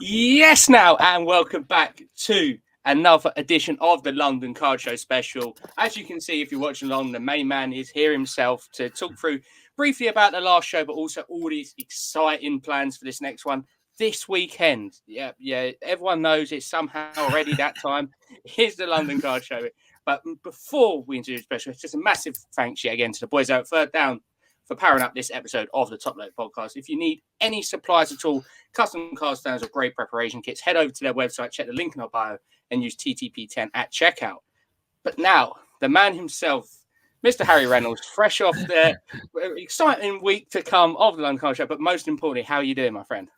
Yes, now, and welcome back to another edition of the London Card Show special. As you can see, if you're watching along, the main man is here himself to talk through briefly about the last show, but also all these exciting plans for this next one this weekend. Yeah, everyone knows it's somehow already that time. Here's the London Card Show. But before we introduce the special, it's just a massive thanks yet again to the boys out at Third Down for powering up this episode of the Top Load Podcast. If you need any supplies at all, custom card stands or grade preparation kits, head over to their website, check the link in our bio, and use TTP10 at checkout. But now, the man himself, Mr. Harry Reynolds, fresh off the exciting week to come of the London Card Show. But most importantly, how are you doing, my friend?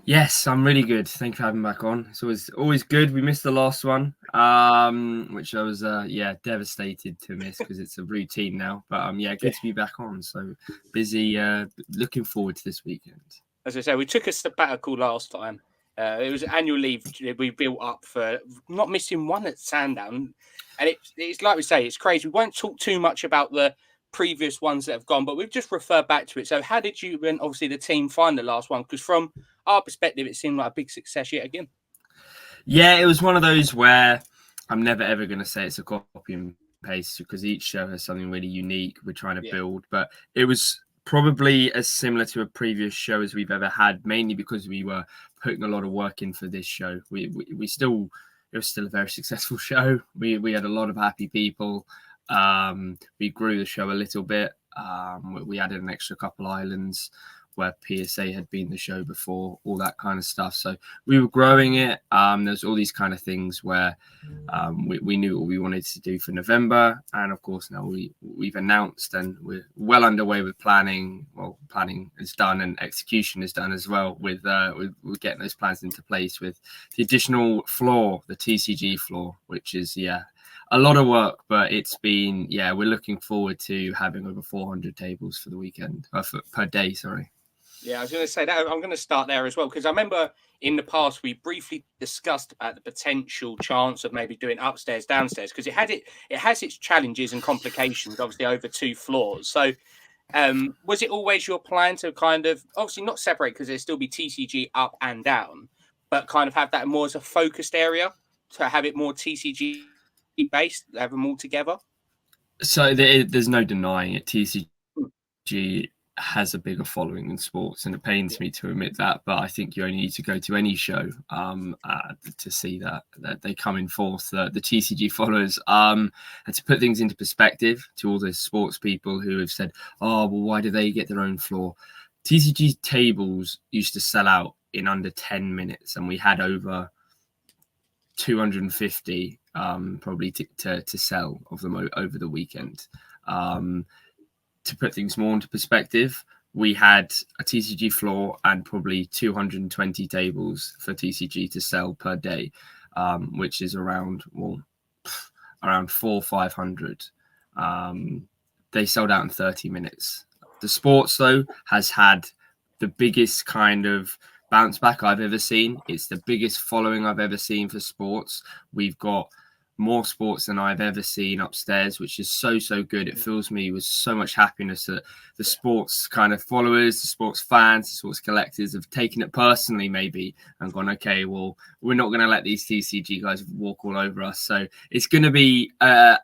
Yes, I'm really good. Thank you for having me back on. It's always good. We missed the last one, which I was devastated to miss because it's a routine now. But good to be back on. So busy. Looking forward to this weekend. As I say, we took a sabbatical last time. It was annual leave we built up for not missing one at Sandown. And it's like we say, it's crazy. We won't talk too much about the previous ones that have gone, but we've just referred back to it. So how did you and obviously the team find the last one? Because from our perspective, it seemed like a big success yet again. Yeah, it was one of those where I'm never ever going to say it's a copy and paste because each show has something really unique we're trying to build. But it was probably as similar to a previous show as we've ever had, mainly because we were putting a lot of work in for this show. It was still a very successful show. We had a lot of happy people. We grew the show a little bit. We added an extra couple islands where PSA had been the show before, all that kind of stuff. So we were growing it. There's all these kind of things where we knew what we wanted to do for November. And of course, now we've announced and we're well underway with planning. Well, planning is done and execution is done as well with getting those plans into place with the additional floor, the TCG floor, which is, a lot of work, but it's been, we're looking forward to having over 400 tables for the weekend, per day, sorry. Yeah, I was going to say that. I'm going to start there as well, because I remember in the past we briefly discussed about the potential chance of maybe doing upstairs, downstairs, because it has its challenges and complications, obviously over 2 floors. So was it always your plan to kind of, obviously not separate because there'd still be TCG up and down, but kind of have that more as a focused area to have it more TCG based, have them all together? So there's no denying it. TCG has a bigger following than sports, and it pains me to admit that, but I think you only need to go to any show to see that they come in fourth, the TCG followers. And to put things into perspective to all the sports people who have said, oh, well, why do they get their own floor? TCG tables used to sell out in under 10 minutes, and we had over 250 probably to sell of them over the weekend. To put things more into perspective, we had a TCG floor and probably 220 tables for TCG to sell per day, which is around 400-500. They sold out in 30 minutes. The sports, though, has had the biggest kind of bounce back I've ever seen. It's the biggest following I've ever seen for sports. We've got more sports than I've ever seen upstairs, which is so good. It fills me with so much happiness that the sports kind of followers, the sports fans, the sports collectors have taken it personally maybe and gone, okay, well, we're not going to let these TCG guys walk all over us. So it's going to be for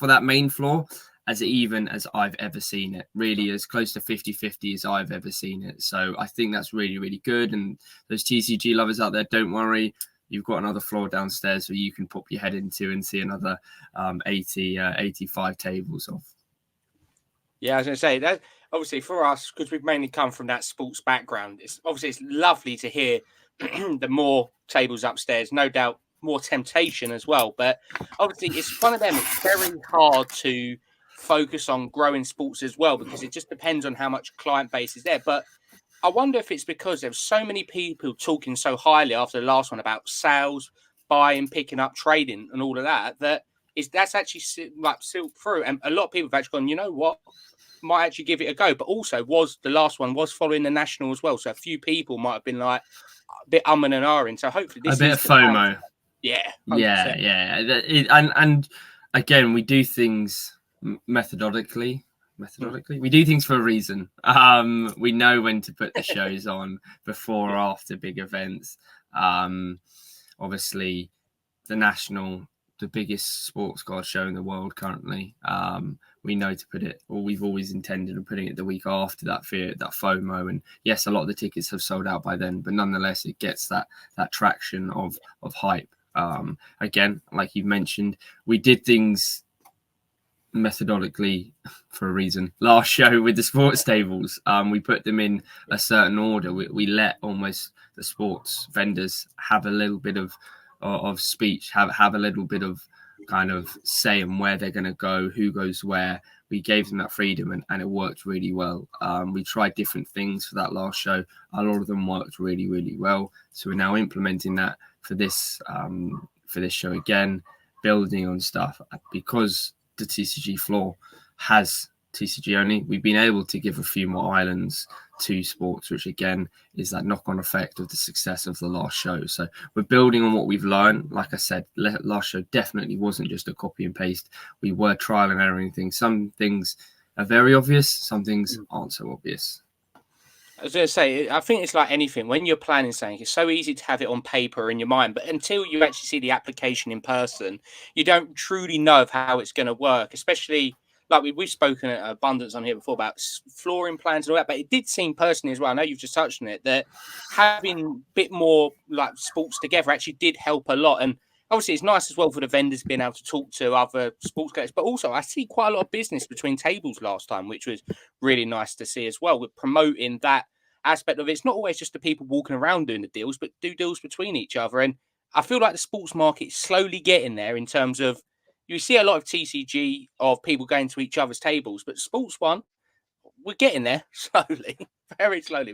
that main floor as even as I've ever seen it, really as close to 50-50 as I've ever seen it. So I think that's really good. And those TCG lovers out there, don't worry. You've got another floor downstairs where you can pop your head into and see another 85 tables of. Yeah, I was going to say that obviously for us, because we've mainly come from that sports background, it's lovely to hear the more tables upstairs, no doubt more temptation as well. But obviously it's one of them, it's very hard to focus on growing sports as well, because it just depends on how much client base is there. But I wonder if it's because there's so many people talking so highly after the last one about sales, buying, picking up, trading, and all of that, that's actually like silked through. And a lot of people have actually gone, you know what, might actually give it a go. But also, the last one was following the national as well, so a few people might have been like a bit and ahhing. So hopefully, this a bit of FOMO. Yeah, 100%. And again, we do things methodically. methodically. We do things for a reason. We know when to put the shows on before or after big events. Obviously, the biggest sports card show in the world currently. We know to put it, or we've always intended on putting it the week after that FOMO. And yes, a lot of the tickets have sold out by then, but nonetheless, it gets that traction of hype. Again, like you mentioned, we did things methodically for a reason. Last show with the sports tables, we put them in a certain order. We let almost the sports vendors have a little bit of speech, have a little bit of kind of saying where they're going to go, who goes where. We gave them that freedom, and it worked really well. We tried different things for that last show. A lot of them worked really, really well. So we're now implementing that for this show again, building on stuff, because the TCG floor has TCG only. We've been able to give a few more islands to sports, which again is that knock-on effect of the success of the last show. So we're building on what we've learned. Like I said, last show definitely wasn't just a copy and paste. We were trial and erroring things. Some things are very obvious, some things aren't so obvious. I was going to say, I think it's like anything. When you're planning something, it's so easy to have it on paper in your mind, but until you actually see the application in person, you don't truly know of how it's going to work. Especially like we've spoken at abundance on here before about flooring plans and all that, but it did seem personally as well, I know you've just touched on it, that having a bit more like sports together actually did help a lot. And obviously it's nice as well for the vendors being able to talk to other sports players, but also I see quite a lot of business between tables last time, which was really nice to see as well, with promoting that aspect of it. It's not always just the people walking around doing the deals, but do deals between each other. And I feel like the sports market is slowly getting there in terms of, you see a lot of TCG of people going to each other's tables, but sports one, we're getting there slowly, very slowly.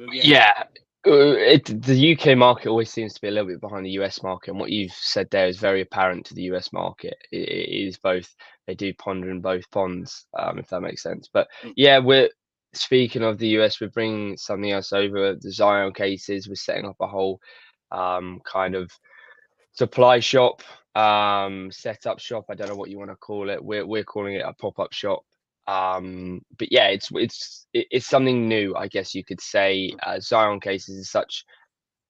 The UK market always seems to be a little bit behind the US market, and what you've said there is very apparent to the US market. It is both; they do ponder in both ponds, if that makes sense. But yeah, we're speaking of the US, we're bringing something else over. The Zion cases, we're setting up a whole kind of supply shop, setup shop. I don't know what you want to call it. We're calling it a pop-up shop. But yeah, it's something new, I guess you could say. Zion cases is such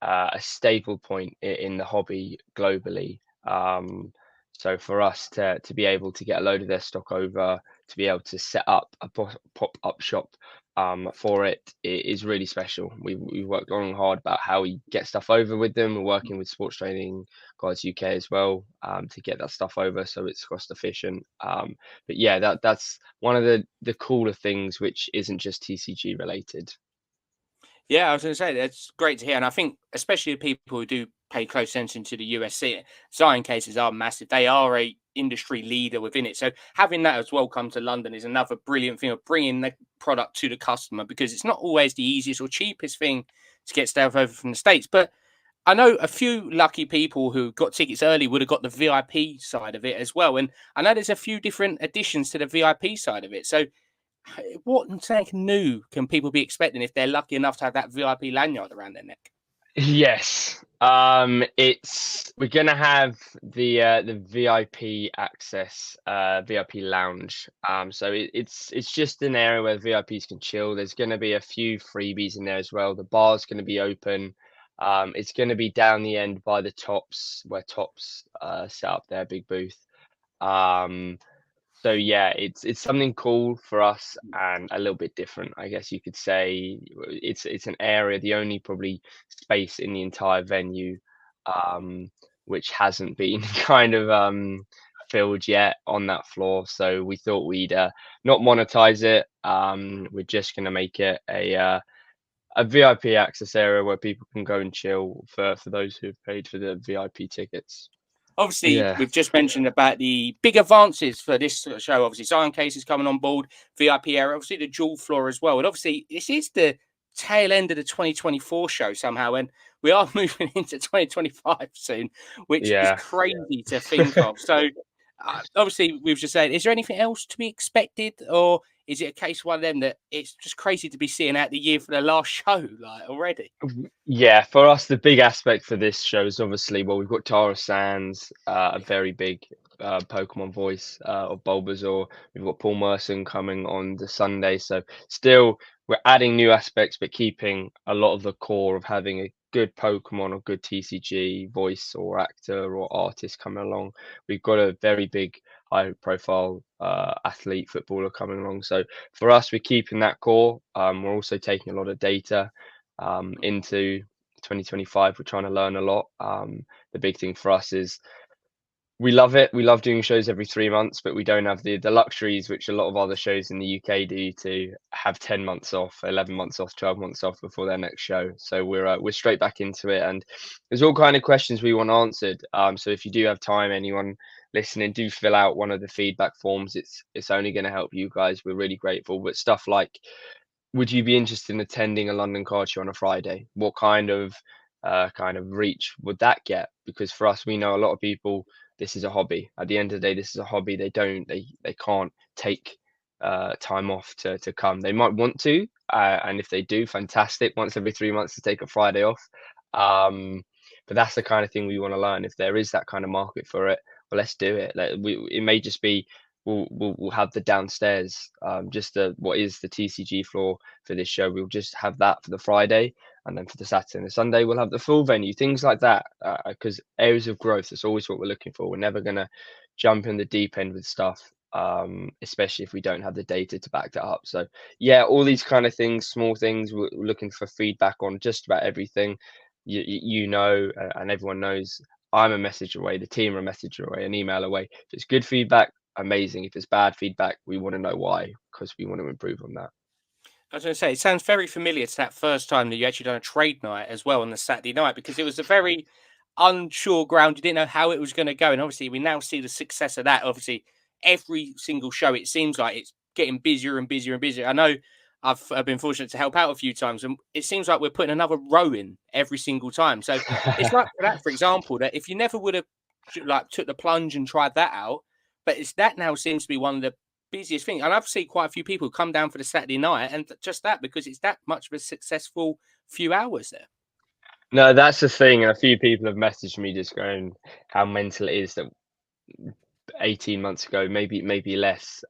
a staple point in the hobby globally. So for us to be able to get a load of their stock over, to be able to set up a pop-up shop for it is really special. We've worked long and hard about how we get stuff over with them. We're working with Sports Trading Guys UK as well, to get that stuff over so it's cost efficient. But yeah, that's one of the cooler things, which isn't just TCG related. Yeah, I was going to say that's great to hear, and I think especially the people who do pay close attention to the USC, Zion cases are massive. They are a industry leader within it, so having that as well come to London is another brilliant thing of bringing the product to the customer, because it's not always the easiest or cheapest thing to get stuff over from the States. But I know a few lucky people who got tickets early would have got the VIP side of it as well, and I know there's a few different additions to the VIP side of it. So what something new can people be expecting if they're lucky enough to have that VIP lanyard around their neck? Yes, we're gonna have the VIP access, VIP lounge. So it's just an area where VIPs can chill. There's gonna be a few freebies in there as well. The bar's gonna be open. It's gonna be down the end by the Tops, where Tops set up their big booth. So yeah, it's something cool for us and a little bit different, I guess you could say. It's an area, the only probably space in the entire venue, which hasn't been kind of filled yet on that floor. So we thought we'd not monetize it. We're just gonna make it a VIP access area where people can go and chill for those who've paid for the VIP tickets. Obviously, we've just mentioned about the big advances for this show. Obviously, Zion Case is coming on board, VIP area, obviously the dual floor as well. And obviously, this is the tail end of the 2024 show somehow, and we are moving into 2025 soon, which is crazy to think of. So, obviously, we've just said, is there anything else to be expected, or is it a case of one of them that it's just crazy to be seeing out the year for the last show, like already? Yeah, for us, the big aspect for this show is obviously, well, we've got Tara Sands, a very big Pokemon Voice of Bulbasaur. We've got Paul Merson coming on the Sunday. So still, we're adding new aspects, but keeping a lot of the core of having a good Pokemon or good TCG voice or actor or artist coming along. We've got a very big, high-profile athlete, footballer coming along. So for us, we're keeping that core. We're also taking a lot of data into 2025. We're trying to learn a lot. The big thing for us is we love it. We love doing shows every 3 months, but we don't have the luxuries which a lot of other shows in the UK do, to have 10 months off, 11 months off, 12 months off before their next show. So we're straight back into it, and there's all kind of questions we want answered. So if you do have time, anyone listening, do fill out one of the feedback forms. It's only going to help you guys. We're really grateful. But stuff like, would you be interested in attending a London card show on a Friday? What kind of reach would that get? Because for us, we know a lot of people, this is a hobby. At the end of the day, this is a hobby. They can't take time off to come. They might want to, and if they do, fantastic. Once every 3 months to take a Friday off. But that's the kind of thing we want to learn. If there is that kind of market for it, well, let's do it. It may just be we'll have the downstairs, just what is the TCG floor for this show. We'll just have that for the Friday, and then for the Saturday and the Sunday, we'll have the full venue, things like that. Because areas of growth, is always what we're looking for. We're never going to jump in the deep end with stuff, especially if we don't have the data to back that up. So yeah, all these kind of things, small things, we're looking for feedback on just about everything. And everyone knows I'm a message away, the team are a message away, an email away. If it's good feedback, amazing. If it's bad feedback, we want to know why, because we want to improve on that. I was going to say, it sounds very familiar to that first time that you actually done a trade night as well on the Saturday night, because it was a very unsure ground. You didn't know how it was going to go. And obviously, we now see the success of that. Obviously, every single show, it seems like it's getting busier and busier and busier. I know I've been fortunate to help out a few times, and it seems like we're putting another row in every single time. So it's like that, for example, that if you never would have took the plunge and tried that out, but it's that now seems to be one of the busiest thing. And I've seen quite a few people come down for the Saturday night, and just that, because it's that much of a successful few hours there. No, that's the thing. And a few people have messaged me just going how mental it is that 18 months ago, maybe less,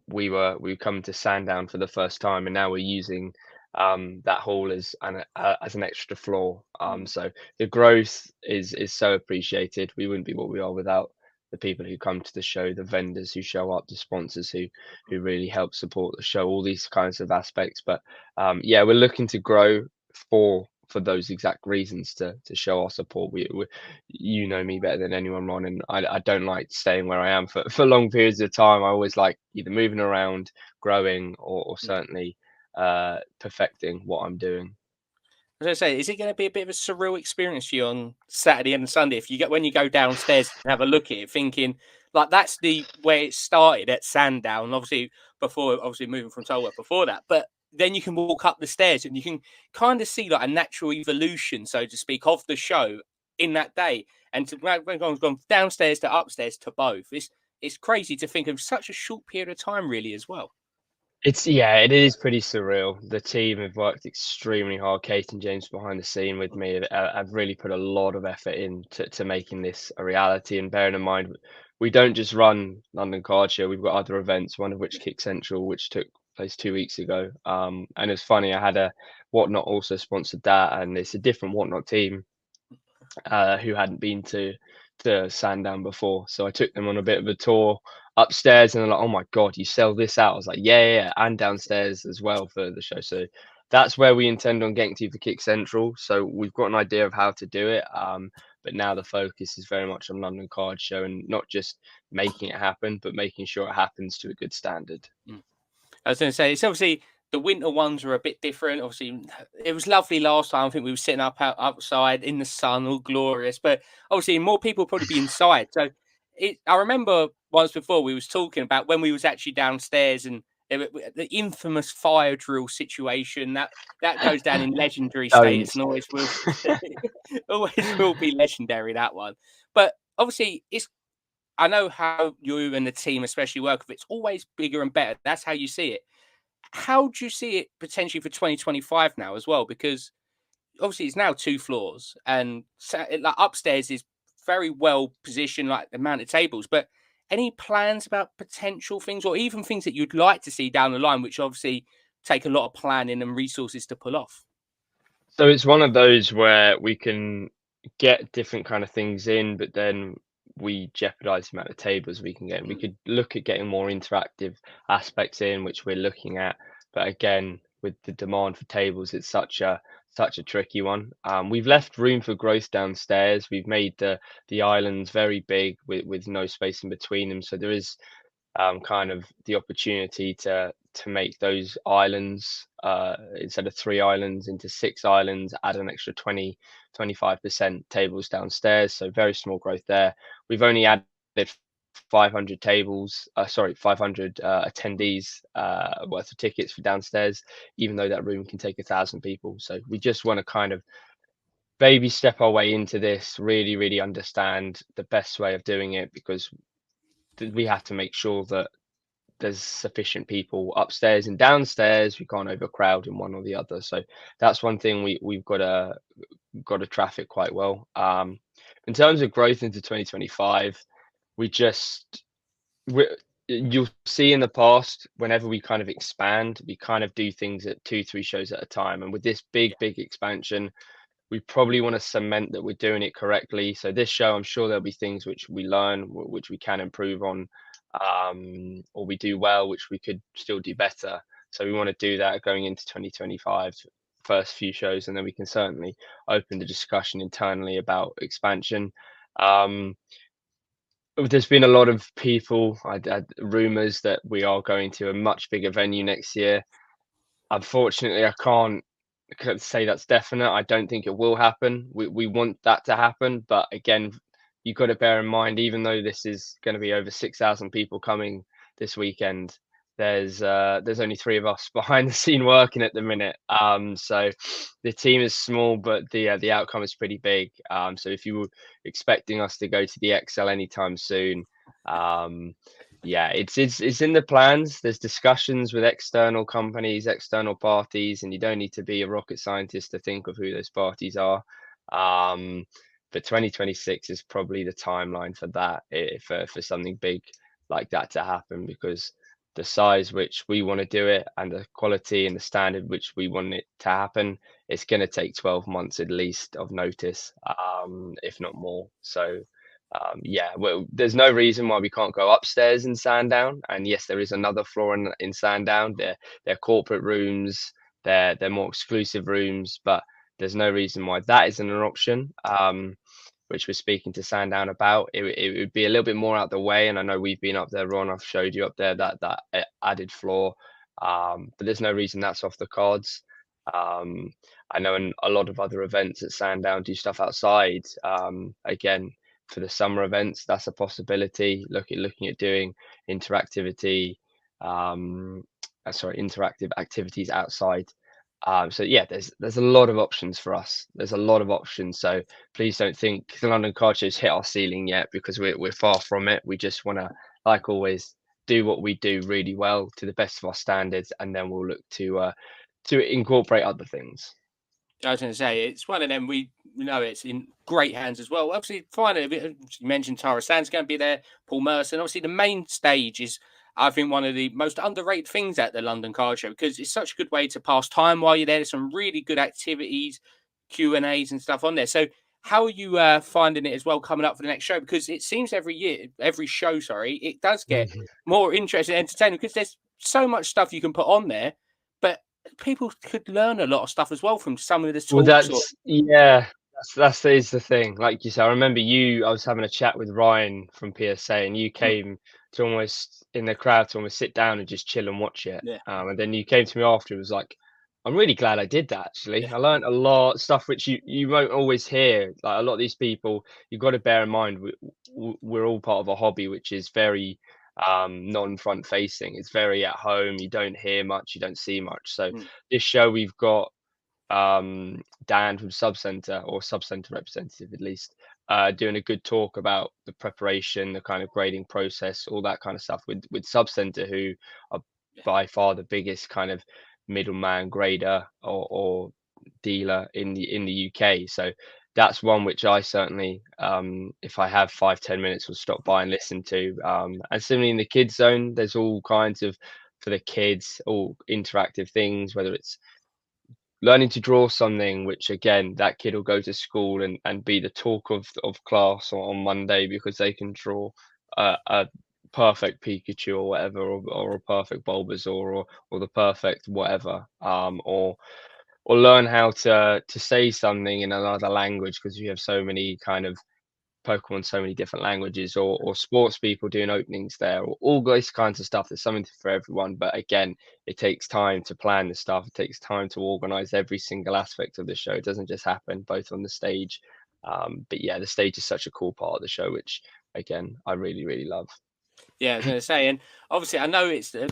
we come to Sandown for the first time, and now we're using that hall as an extra floor. So the growth is so appreciated. We wouldn't be what we are without the people who come to the show, the vendors who show up, the sponsors who really help support the show, all these kinds of aspects. But yeah, we're looking to grow for those exact reasons, to show our support. You know me better than anyone, Ron, and I don't like staying where I am for long periods of time. I always like either moving around, growing, or certainly perfecting what I'm doing. As I say, is it going to be a bit of a surreal experience for you on Saturday and Sunday if when you go downstairs and have a look at it, thinking like that's the way it started at Sandown, obviously moving from Tolworth before that, but then you can walk up the stairs and you can kind of see like a natural evolution, so to speak, of the show in that day, and to gone downstairs to upstairs to both. It's crazy to think of such a short period of time, really, as well. It is pretty surreal. The team have worked extremely hard. Kate and James behind the scene with me have really put a lot of effort into making this a reality. And bearing in mind, we don't just run London Card Show. We've got other events, one of which Kick Central, which took place 2 weeks ago. And it's funny, I had a Whatnot also sponsored that, and it's a different Whatnot team who hadn't been to Sandown before. So I took them on a bit of a tour upstairs, and they're like, "Oh my god, you sell this out?" I was like, yeah, and downstairs as well for the show. So that's where we intend on getting to for Kick Central. So we've got an idea of how to do it, but now the focus is very much on London Card Show, and not just making it happen, but making sure it happens to a good standard. I was going to say, it's obviously the winter ones are a bit different. Obviously, it was lovely last time. I think we were sitting outside in the sun, all glorious. But obviously, more people probably be inside. So I remember once before we was talking about when we was actually downstairs, and the infamous fire drill situation that goes down in legendary status, and always will be legendary, that one. But obviously, I know how you and the team especially work with it. It's always bigger and better. That's how you see it. How do you see it potentially for 2025 now as well? Because obviously it's now 2 floors, and like upstairs is very well positioned, like the amount of tables, but any plans about potential things, or even things that you'd like to see down the line, which obviously take a lot of planning and resources to pull off? So it's one of those where we can get different kind of things in, but then we jeopardize the amount of tables we can get. We could look at getting more interactive aspects in, which we're looking at. But again, with the demand for tables, it's such a tricky one. We've left room for growth downstairs. We've made the islands very big with no space in between them. So there is kind of the opportunity to make those islands instead of 3 islands into 6 islands, add an extra 25% tables downstairs. So very small growth there. We've only added 500 tables, 500 attendees worth of tickets for downstairs, even though that room can take 1,000 people. So we just want to kind of baby step our way into this, really understand the best way of doing it, because we have to make sure that there's sufficient people upstairs and downstairs. We can't overcrowd in one or the other. So that's one thing we've got to traffic quite well. In terms of growth into 2025, you'll see in the past, whenever we kind of expand, we kind of do things at 2-3 shows at a time. And with this big expansion, we probably want to cement that we're doing it correctly. So this show, I'm sure there'll be things which we learn, which we can improve on, or we do well, which we could still do better. So we want to do that going into 2025, first few shows, and then we can certainly open the discussion internally about expansion. There's been a lot of people, rumors that we are going to a much bigger venue next year. Unfortunately, I can't say that's definite. I don't think it will happen. We want that to happen, but again, you've got to bear in mind, even though this is going to be over 6,000 people coming this weekend, there's only 3 of us behind the scene working at the minute. So the team is small, but the outcome is pretty big. So if you were expecting us to go to the XL anytime soon, yeah, it's in the plans. There's discussions with external companies, external parties, and you don't need to be a rocket scientist to think of who those parties are. But 2026 is probably the timeline for that, for something big like that to happen, because the size which we want to do it and the quality and the standard which we want it to happen, it's going to take 12 months at least of notice, if not more. So yeah, well, there's no reason why we can't go upstairs in Sandown. And yes, there is another floor in Sandown. They're corporate rooms, they're more exclusive rooms, but there's no reason why that isn't an option. Which we're speaking to Sandown about. It would be a little bit more out the way, and I know we've been up there, Ron. I've showed you up there that added floor, but there's no reason that's off the cards. I know in a lot of other events at Sandown do stuff outside. Again, for the summer events, that's a possibility. Looking at doing interactive activities outside. So yeah, there's a lot of options for us. There's a lot of options. So please don't think the London Card Show's hit our ceiling yet, because we're far from it. We just want to, like always, do what we do really well to the best of our standards, and then we'll look to incorporate other things. I was going to say, it's one of them, we know it's in great hands as well. Obviously, finally, you mentioned Tara Sand's going to be there, Paul Merson. Obviously, the main stage is, I think, one of the most underrated things at the London Card Show, because it's such a good way to pass time while you're there. There's some really good activities, Q&As and stuff on there. So how are you finding it as well coming up for the next show? Because it seems every show, it does get more interesting and entertaining, because there's so much stuff you can put on there, but people could learn a lot of stuff as well from some of the talks. Well, that's the thing. Like you said, I remember I was having a chat with Ryan from PSA, and you came to almost in the crowd to almost sit down and just chill and watch it. Yeah. And then you came to me after. It was like, I'm really glad I did that. Actually, I learned a lot of stuff which you won't always hear. Like a lot of these people, you've got to bear in mind we're all part of a hobby which is very non-front facing. It's very at home. You don't hear much, you don't see much. So this show, we've got Dan from Subcenter, or Subcenter representative at least, doing a good talk about the preparation, the kind of grading process, all that kind of stuff with Subcenter, who are by far the biggest kind of middleman grader or dealer in the UK. So that's one which I certainly, if I have 5-10 minutes, will stop by and listen to. And similarly in the kids zone, there's all kinds of, for the kids, all interactive things, whether it's learning to draw something, which again, that kid will go to school and be the talk of class on Monday because they can draw a perfect Pikachu or whatever, or a perfect Bulbasaur, or the perfect whatever, or learn how to say something in another language because we have so many kind of Pokemon, so many different languages, or sports people doing openings there, or all those kinds of stuff. There's something for everyone, but again, it takes time to plan the stuff. It takes time to organize every single aspect of the show. It doesn't just happen both on the stage. But yeah, the stage is such a cool part of the show, which again, I really, really love. Yeah, I was going to say, and obviously, I know it's a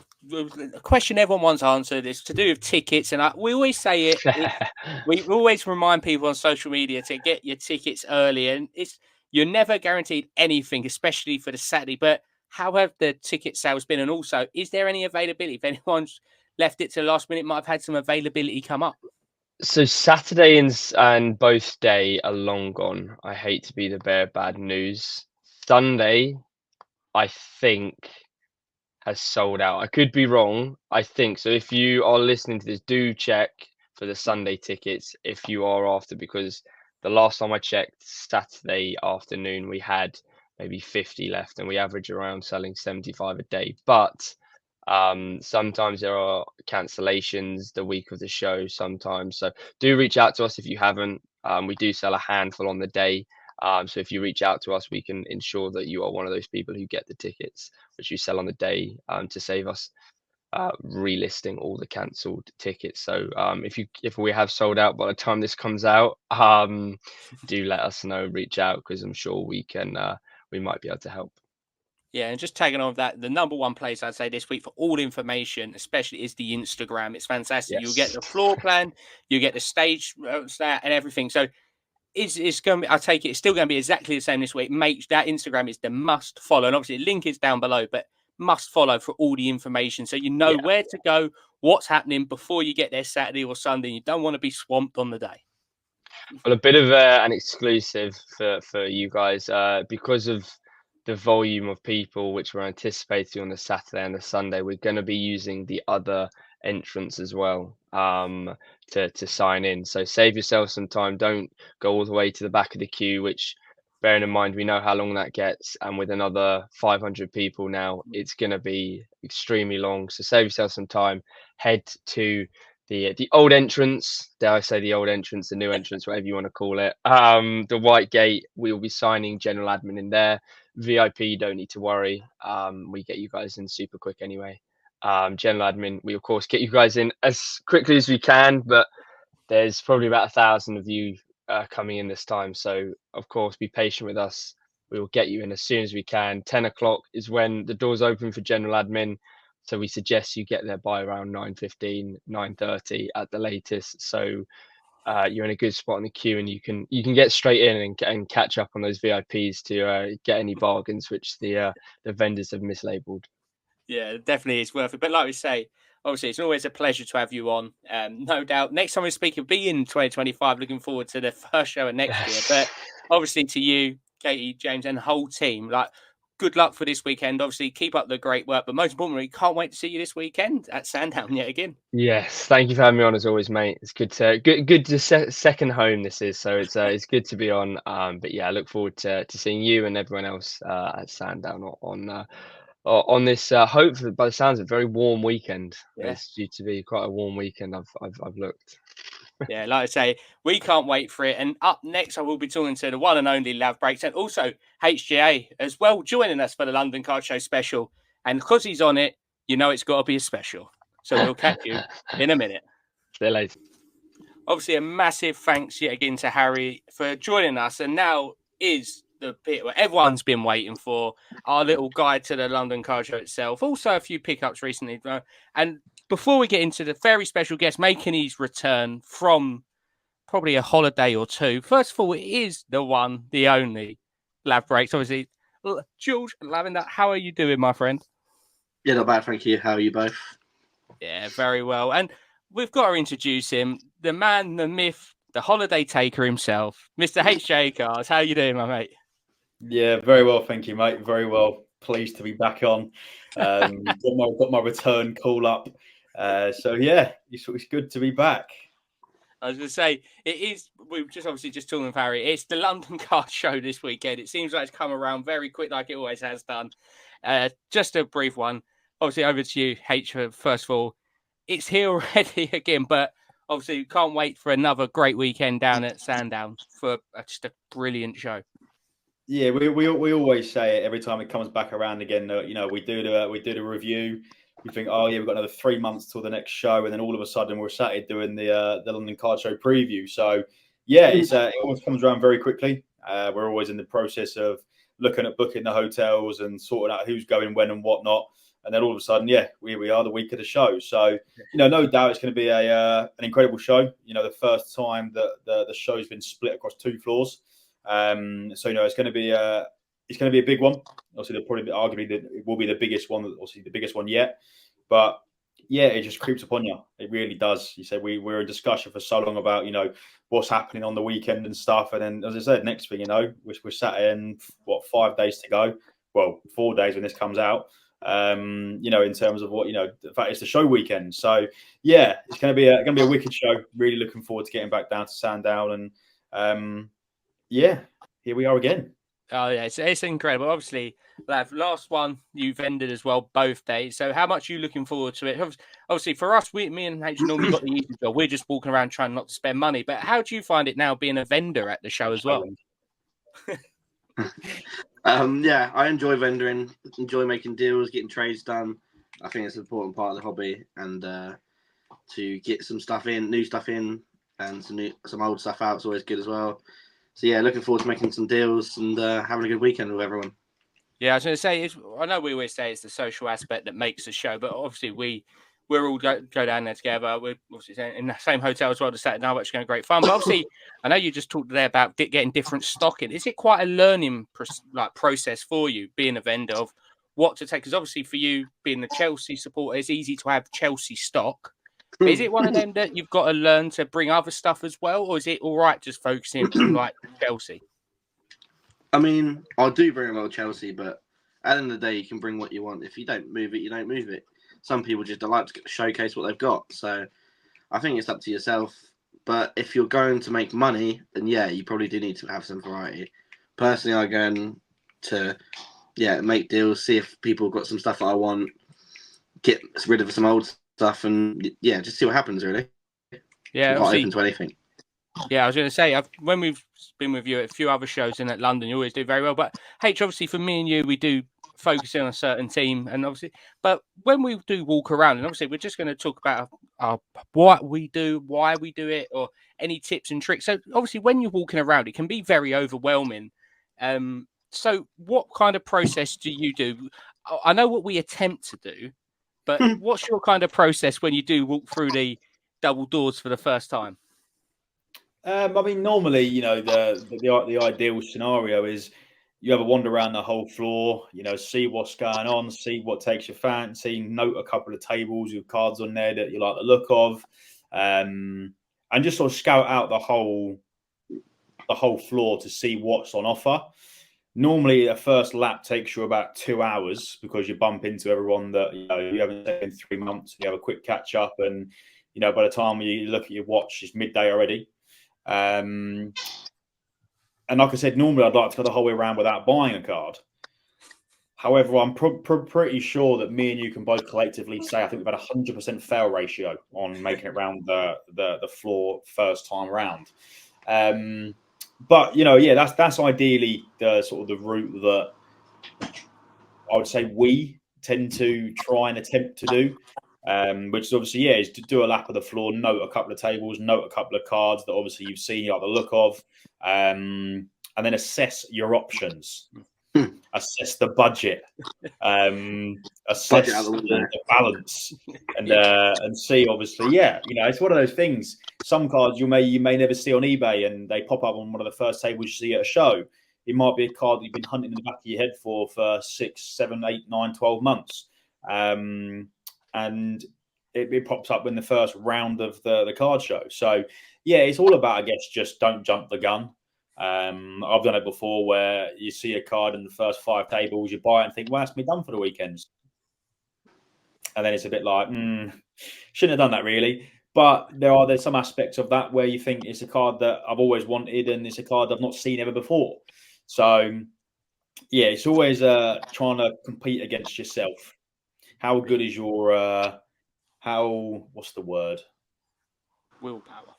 question everyone wants answered. It's to do with tickets, and we always say it. We always remind people on social media to get your tickets early, and you're never guaranteed anything, especially for the Saturday. But how have the ticket sales been? And also, is there any availability? If anyone's left it to the last minute, might have had some availability come up. So Saturday and both day are long gone. I hate to be the bearer of bad news. Sunday, I think, has sold out. I could be wrong. I think so. If you are listening to this, do check for the Sunday tickets if you are after, because the last time I checked, Saturday afternoon, we had maybe 50 left, and we average around selling 75 a day. But sometimes there are cancellations the week of the show sometimes. So do reach out to us if you haven't. We do sell a handful on the day. So if you reach out to us, we can ensure that you are one of those people who get the tickets, which you sell on the day, to save us relisting all the cancelled tickets. So if we have sold out by the time this comes out, do let us know, reach out, because I'm sure we might be able to help. Yeah, and just tagging on with that, the number one place I'd say this week for all information, especially, is the Instagram. It's fantastic. Yes. You'll get the floor plan, you get the stage stat and everything. So it's going to be, I take it, it's still going to be exactly the same this week. That Instagram is the must follow. And obviously the link is down below, but must follow for all the information. So you know where to go, what's happening before you get there Saturday or Sunday. You don't want to be swamped on the day. Well, a bit of an exclusive for you guys, because of the volume of people which we're anticipating on the Saturday and the Sunday. We're going to be using the other entrance as well, to sign in. So save yourself some time. Don't go all the way to the back of the queue, which, bearing in mind, we know how long that gets, and with another 500 people now, it's going to be extremely long. So save yourself some time. Head to the old entrance, dare I say the old entrance, the new entrance, whatever you want to call it. The white gate, we will be signing general admin in there. VIP, don't need to worry. We get you guys in super quick anyway. General admin, we of course get you guys in as quickly as we can, but there's probably about 1,000 of you coming in this time. So of course, be patient with us. We will get you in as soon as we can. 10 o'clock is when the doors open for general admin. So we suggest you get there by around 9:15, 9:30 at the latest. So you're in a good spot in the queue, and you can get straight in and catch up on those VIPs to get any bargains which the vendors have mislabeled. Yeah, definitely it's worth it. But like we say, obviously, it's always a pleasure to have you on. No doubt. Next time we speak, it'll be in 2025. Looking forward to the first show of next year. But obviously, to you, Katie, James, and the whole team, like, good luck for this weekend. Obviously, keep up the great work. But most importantly, can't wait to see you this weekend at Sandown yet again. Yes, thank you for having me on as always, mate. It's good to second home this is, so it's good to be on. But yeah, I look forward to seeing you and everyone else at Sandown on this. Hopefully, by the sounds of it, very warm weekend. Yeah. It's due to be quite a warm weekend. I've looked. Yeah, like I say, we can't wait for it. And up next, I will be talking to the one and only Lav Breaks, and also HJA as well, joining us for the London Card Show special. And because he's on it, you know it's got to be a special. So we'll catch you in a minute. See you later. Obviously, a massive thanks yet again to Harry for joining us. And now is the bit where everyone's been waiting for, our little guide to the London Card Show itself. Also, a few pickups recently. And before we get into the very special guest making his return from probably a holiday or two, first of all, it is the one, the only Lav Breaks. Obviously, George Lavender, how are you doing, my friend? Yeah, not bad, thank you. How are you both? Yeah, very well. And we've got to introduce him, the man, the myth, the holiday taker himself, Mr. HJA Cards. How you doing, my mate? Yeah, very well, thank you, mate. Very well. Pleased to be back on. Got my return call up. So yeah, it's good to be back. I was going to say, it is, we've just obviously just talking with Harry, it's the London Card Show this weekend. It seems like it's come around very quick, like it always has done. Just a brief one. Obviously, over to you, H, first of all. It's here already again, but obviously, can't wait for another great weekend down at Sandown for just a brilliant show. Yeah, we always say it every time it comes back around again. You know, we do the review. We think, oh yeah, we've got another 3 months till the next show, and then all of a sudden we're sat here doing the London Card Show preview. So yeah, it always comes around very quickly. We're always in the process of looking at booking the hotels and sorting out who's going when and whatnot. And then all of a sudden, yeah, we are the week of the show. So, you know, no doubt it's going to be an incredible show. You know, the first time that the show's been split across 2 floors. So, you know, it's going to be a big one. Obviously, arguably it will be the biggest one, obviously the biggest one yet. But yeah, it just creeps upon you. It really does. You said we're in discussion for so long about, you know, what's happening on the weekend and stuff. And then, as I said, next thing you know, we're sat in 5 days to go. Well, 4 days when this comes out. You know, in terms of what, you know, the fact it's the show weekend. So yeah, it's going to be a wicked show. Really looking forward to getting back down to Sandown, and yeah, here we are again. Oh yeah, it's incredible. Obviously, Lav, last one you've ended as well both days. So how much are you looking forward to it? Obviously, for us, me and H normally got the easy job. We're just walking around trying not to spend money. But how do you find it now being a vendor at the show as well? Yeah, I enjoy vendoring, enjoy making deals, getting trades done. I think it's an important part of the hobby, and to get some stuff in, new stuff in, and some old stuff out is always good as well. So yeah, looking forward to making some deals and having a good weekend with everyone. Yeah, I was going to say, I know we always say it's the social aspect that makes the show, but obviously we're all go down there together. We're obviously in the same hotel as well to Saturday night, which is going to be great fun. But obviously, I know you just talked there about getting different stock in. Is it quite a learning process for you being a vendor of what to take? Because obviously for you being the Chelsea supporter, it's easy to have Chelsea stock. But is it one of them that you've got to learn to bring other stuff as well, or is it all right just focusing on like Chelsea? I mean, I do bring a lot of Chelsea, but at the end of the day, you can bring what you want. If you don't move it, you don't move it. Some people just like to showcase what they've got. So I think it's up to yourself. But if you're going to make money, then yeah, you probably do need to have some variety. Personally, I go in to make deals, see if people have got some stuff that I want, get rid of some old stuff, and yeah, just see what happens really. Yeah, I'm quite open to anything. Yeah, I was going to say, when we've been with you at a few other shows in London, you always do very well. But H, obviously, for me and you, we do focus in on a certain team, and obviously, but when we do walk around, and obviously, we're just going to talk about what we do, why we do it, or any tips and tricks. So, obviously, when you're walking around, it can be very overwhelming. So, what kind of process do you do? I know what we attempt to do, but what's your kind of process when you do walk through the double doors for the first time? I mean, normally, you know, the ideal scenario is you have a wander around the whole floor, you know, see what's going on, see what takes your fancy, note a couple of tables with cards on there that you like the look of, and just sort of scout out the whole floor to see what's on offer. Normally, a first lap takes you about 2 hours because you bump into everyone that you haven't seen in 3 months. You have a quick catch up, and you know, by the time you look at your watch, it's midday already. And like I said, normally I'd like to go the whole way around without buying a card. However, I'm pretty sure that me and you can both collectively say I think we've had a 100% fail ratio on making it around the floor first time around. But you know, yeah, that's ideally the sort of the route that I would say we tend to try and attempt to do. Which is obviously, yeah, is to do a lap of the floor, note a couple of tables, note a couple of cards that obviously you've seen, you like the look of, and then assess your options, assess the budget, assess the balance, and see, obviously, yeah, you know, it's one of those things. Some cards you may never see on eBay, and they pop up on one of the first tables you see at a show. It might be a card that you've been hunting in the back of your head for 6, 7, 8, 9, 12 months. And it pops up in the first round of the card show. So yeah, it's all about, I guess, just don't jump the gun. I've done it before where you see a card in the first 5 tables, you buy it and think, well, that's me done for the weekends. And then it's a bit like, shouldn't have done that really. But there's some aspects of that where you think it's a card that I've always wanted and it's a card I've not seen ever before. So, yeah, it's always trying to compete against yourself. How good is your, what's the word? Willpower.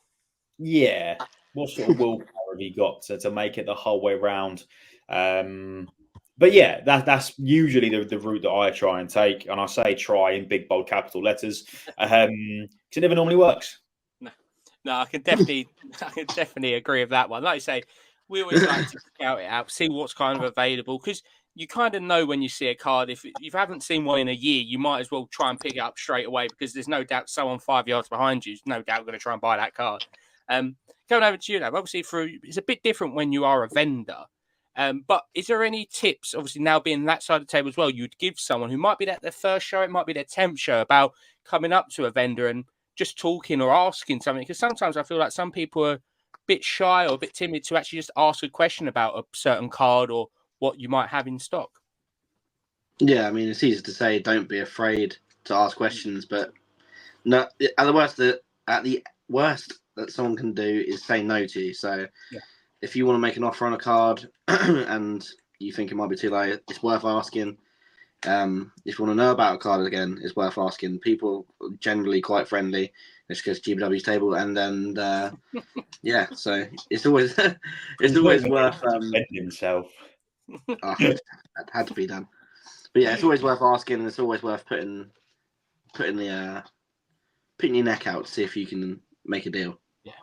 Yeah. What sort of willpower have you got to make it the whole way round? But yeah, that's usually the route that I try and take. And I say try in big, bold capital letters because it never normally works. No, I can definitely agree with that one. Like I say, we always like to scout it out, see what's kind of available, because you kind of know when you see a card. If you haven't seen one in a year, you might as well try and pick it up straight away because there's no doubt someone 5 yards behind you is no doubt going to try and buy that card. Going over to you, Lav, obviously it's a bit different when you are a vendor. But is there any tips, obviously now being that side of the table as well, you'd give someone who might be at their first show, it might be their 10th show, about coming up to a vendor and just talking or asking something? Because sometimes I feel like some people are a bit shy or a bit timid to actually just ask a question about a certain card or what you might have in stock. Yeah, I mean, it's easy to say don't be afraid to ask questions, but no, at the worst that someone can do is say no to you. So yeah. If you want to make an offer on a card and you think it might be too low, it's worth asking. If you want to know about a card again, it's worth asking. People are generally quite friendly. It's just GBW's table, and then yeah, so it's always worth himself. it had to be done, but yeah, it's always worth asking, and it's always worth putting your neck out to see if you can make a deal. Yeah,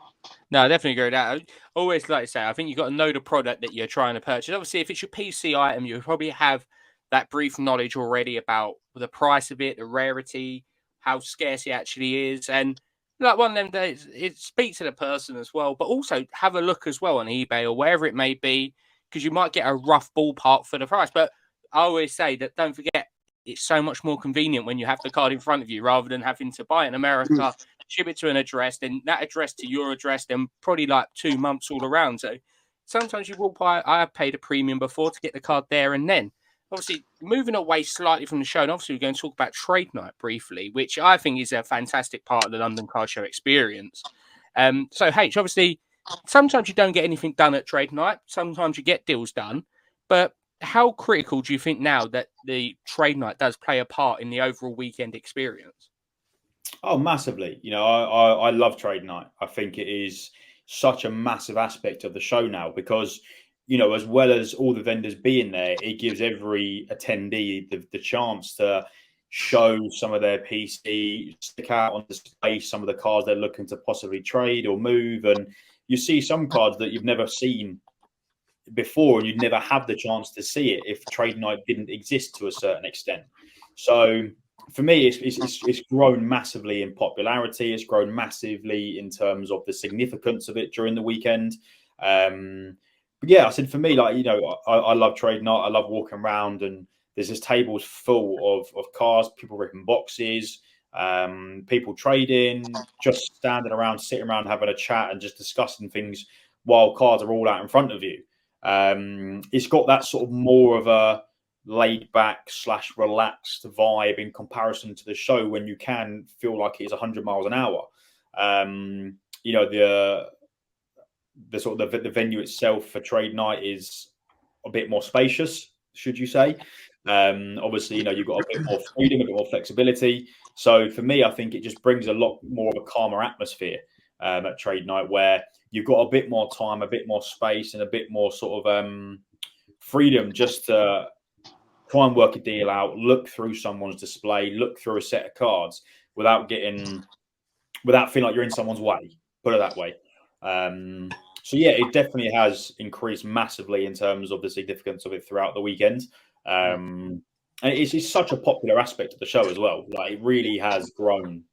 no, I definitely agree with that. I always like to say, I think you've got to know the product that you're trying to purchase. Obviously, if it's your PC item, you probably have that brief knowledge already about the price of it, the rarity, how scarce it actually is. And like one of them days, it speaks to the person as well, but also have a look as well on eBay or wherever it may be, because you might get a rough ballpark for the price. But I always say that don't forget, it's so much more convenient when you have the card in front of you rather than having to buy it in America, ship it to an address, then that address to your address, then probably like 2 months all around. So sometimes you will buy, I have paid a premium before to get the card there and then. Obviously, moving away slightly from the show, and obviously we're going to talk about trade night briefly, which I think is a fantastic part of the London Card Show experience. So, H, obviously, sometimes you don't get anything done at trade night. Sometimes you get deals done. But how critical do you think now that the trade night does play a part in the overall weekend experience? Oh, massively. You know, I love trade night. I think it is such a massive aspect of the show now because, you know, as well as all the vendors being there, it gives every attendee the chance to show some of their PC, stick out on display some of the cards they're looking to possibly trade or move. And you see some cards that you've never seen before and you'd never have the chance to see it if trade night didn't exist to a certain extent. So for me, it's grown massively in popularity. It's grown massively in terms of the significance of it during the weekend. But yeah, I said for me, like, you know, I love trade night. I love walking around and there's this tables full of cars, people ripping boxes, people trading, just standing around, sitting around having a chat and just discussing things while cards are all out in front of you. It's got that sort of more of a laid back / relaxed vibe in comparison to the show when you can feel like it's 100 miles an hour. You know, the sort of the venue itself for trade night is a bit more spacious, should you say. Obviously, you know, you've got a bit more freedom, a bit more flexibility. So for me, I think it just brings a lot more of a calmer atmosphere at trade night where you've got a bit more time, a bit more space and a bit more sort of freedom just to try and work a deal out, look through someone's display, look through a set of cards without feeling like you're in someone's way, put it that way. So yeah, it definitely has increased massively in terms of the significance of it throughout the weekend. And it's such a popular aspect of the show as well. Like it really has grown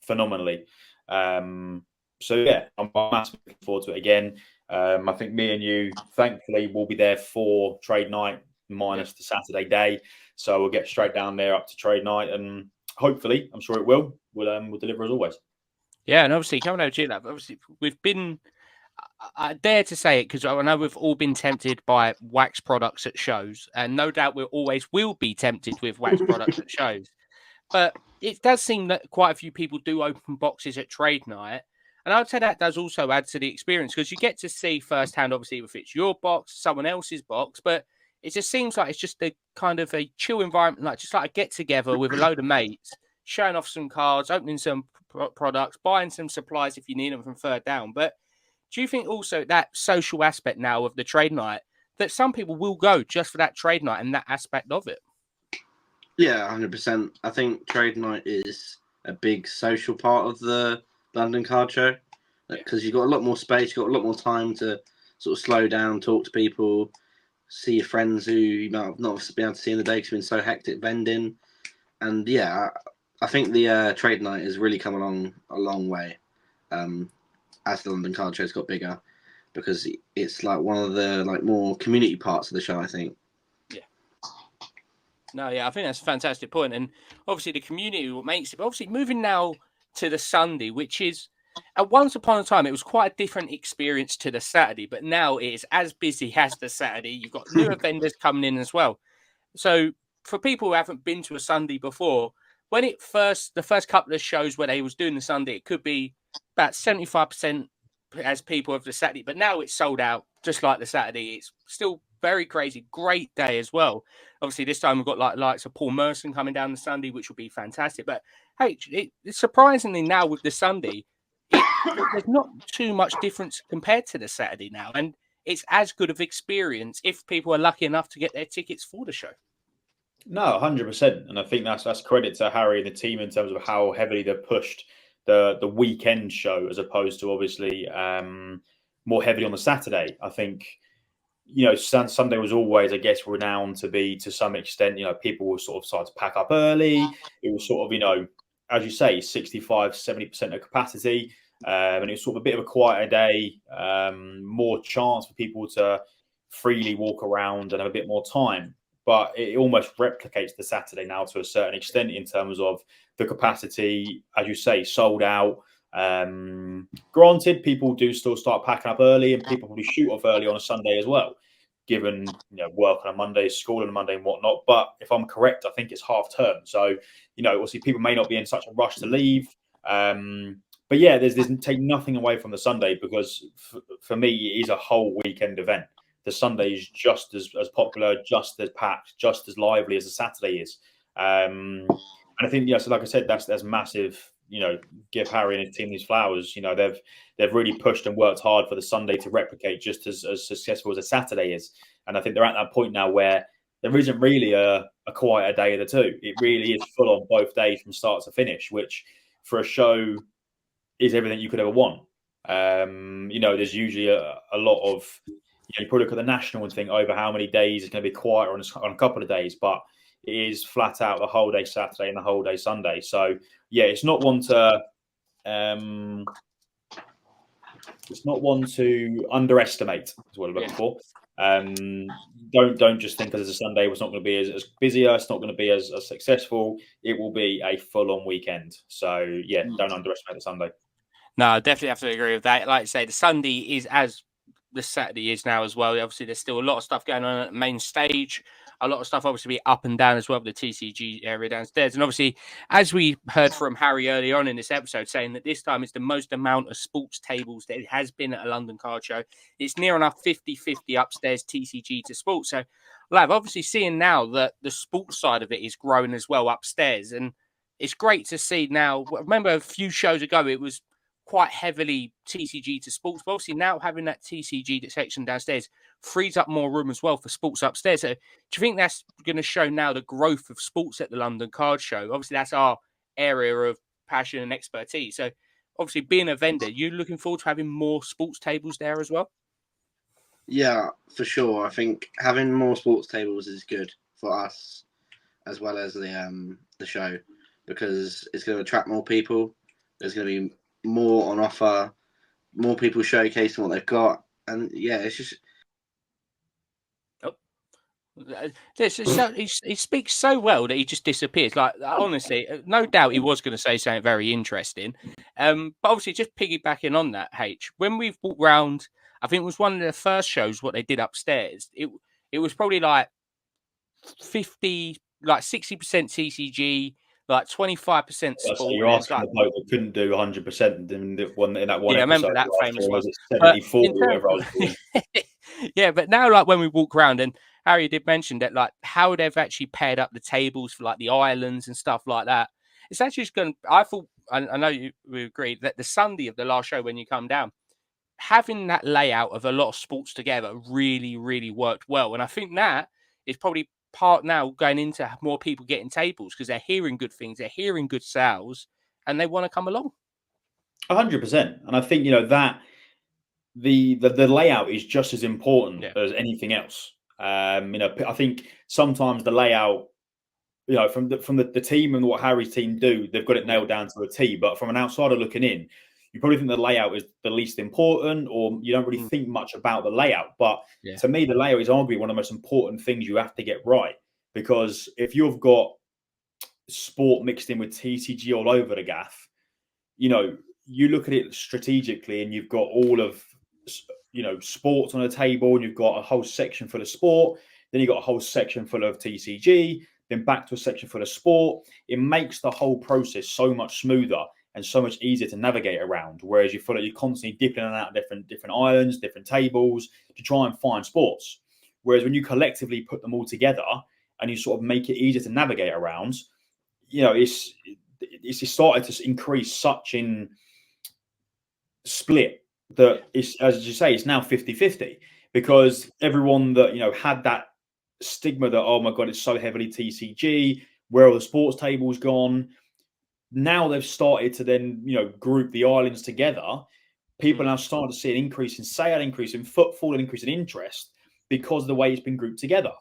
phenomenally. So yeah, I'm massively looking forward to it again. I think me and you, thankfully, will be there for trade night minus the Saturday day. So we'll get straight down there up to trade night and hopefully, I'm sure it will deliver as always. Yeah, and obviously coming over to you, Lav, obviously we've been. I dare to say it because I know we've all been tempted by wax products at shows, and no doubt we always will be tempted with wax products at shows. But it does seem that quite a few people do open boxes at trade night. And I'd say that does also add to the experience because you get to see firsthand, obviously, if it's your box, someone else's box. But it just seems like it's just a kind of a chill environment, like just like a get together with a load of mates, showing off some cards, opening some products, buying some supplies if you need them from third down. But do you think also that social aspect now of the trade night that some people will go just for that trade night and that aspect of it? Yeah, 100%. I think trade night is a big social part of the London Card Show because you've got a lot more space, you've got a lot more time to sort of slow down, talk to people, see your friends who you might not been able to see in the day because it's been so hectic vending. And yeah, I think the trade night has really come along a long way as the London Card Show's got bigger because it's like one of the like more community parts of the show, I think. No, yeah, I think that's a fantastic point. And obviously the community what makes it. But obviously moving now to the Sunday, which is once upon a time it was quite a different experience to the Saturday, but now it is as busy as the Saturday. You've got newer vendors coming in as well. So for people who haven't been to a Sunday before, when the first couple of shows where they was doing the Sunday, it could be about 75% as people of the Saturday, but now it's sold out just like the Saturday. It's still very crazy, great day as well. Obviously, this time we've got like likes of Paul Merson coming down the Sunday, which will be fantastic. But hey, it's surprisingly now with the Sunday, there's not too much difference compared to the Saturday now, and it's as good of experience if people are lucky enough to get their tickets for the show. No, 100%, and I think that's credit to Harry and the team in terms of how heavily they've pushed the weekend show as opposed to obviously more heavily on the Saturday. I think Sunday was always, I guess, renowned to be to some extent. People will sort of start to pack up early. It was sort of as you say, 65-70% of capacity, and it was sort of a bit of a quieter day, more chance for people to freely walk around and have a bit more time. But it almost replicates the Saturday now to a certain extent in terms of the capacity, as you say, sold out. Granted, people do still start packing up early, and people probably shoot off early on a Sunday as well, given work on a Monday, school on a Monday, and whatnot. But if I'm correct, I think it's half term, so obviously people may not be in such a rush to leave. But yeah, there's take nothing away from the Sunday because for me, it is a whole weekend event. The Sunday is just as popular, just as packed, just as lively as the Saturday is. And I think, so like I said, that's massive. Give Harry and his team these flowers. They've really pushed and worked hard for the Sunday to replicate just as successful as a Saturday is. And I think they're at that point now where there isn't really a quieter day of the two. It really is full on both days from start to finish, which for a show is everything you could ever want. There's usually a lot of, you probably look at the national and think over how many days it's going to be quieter on a couple of days, but it is flat out the whole day Saturday and the whole day Sunday. So yeah, it's not one to underestimate, is what I'm looking for. Don't just think because it's a Sunday, it's not going to be as busier, it's not going to be as successful. It will be a full-on weekend. So yeah, don't underestimate the Sunday. No, I definitely have to agree with that. Like I say, the Sunday is as the Saturday is now as well. Obviously, there's still a lot of stuff going on at the main stage. A lot of stuff obviously be up and down as well, the TCG area downstairs. And obviously, as we heard from Harry early on in this episode, saying that this time it's the most amount of sports tables that it has been at a London Card Show. It's near enough 50-50 upstairs TCG to sports. So, Lav, obviously seeing now that the sports side of it is growing as well upstairs. And it's great to see now. I remember a few shows ago, it was quite heavily TCG to sports, but obviously now having that TCG section downstairs frees up more room as well for sports upstairs. So do you think that's going to show now the growth of sports at the London Card Show? Obviously, that's our area of passion and expertise. So obviously, being a vendor, you looking forward to having more sports tables there as well? Yeah, for sure. I think having more sports tables is good for us as well as the show because it's going to attract more people. There's going to be more on offer, more people showcasing what they've got, and yeah, it's just. He speaks so well that he just disappears. Like honestly, no doubt he was going to say something very interesting. But obviously, just piggybacking on that, when we've walked round, I think it was one of the first shows what they did upstairs. It was probably like 50, like 60% TCG, like 25% So sport. you're asking the bloke that couldn't do 100% in that one Yeah, I episode. remember that last famous year, one. was it But 70, 40, in whatever I was doing. yeah, but now like when we walk around, and Harry did mention that like how they've actually paired up the tables for like the islands and stuff like that. It's actually just going. I thought I know we agreed that the Sunday of the last show when you come down, having that layout of a lot of sports together really, really worked well. And I think that is probably part now going into more people getting tables because they're hearing good things, they're hearing good sales, and they want to come along. 100%. And I think, that the layout is just as important as anything else. I think sometimes the layout, from the team and what Harry's team do, they've got it nailed down to a T. But from an outsider looking in, you probably think the layout is the least important, or you don't really think much about the layout. But to me, the layout is arguably one of the most important things you have to get right. Because if you've got sport mixed in with TCG all over the gaff, you look at it strategically and you've got all of, sports on a table, and you've got a whole section full of sport. Then you've got a whole section full of TCG, then back to a section full of sport. It makes the whole process so much smoother and so much easier to navigate around. Whereas you feel like you're constantly dipping in and out of different islands, different tables to try and find sports. Whereas when you collectively put them all together and you sort of make it easier to navigate around, it's started to increase such in split that it's, as you say, it's now 50-50, because everyone that had that stigma that, oh my god, it's so heavily TCG, where are the sports tables gone? Now they've started to then group the islands together. People are now starting to see an increase in sale, increase in footfall, an increase in interest because of the way it's been grouped together.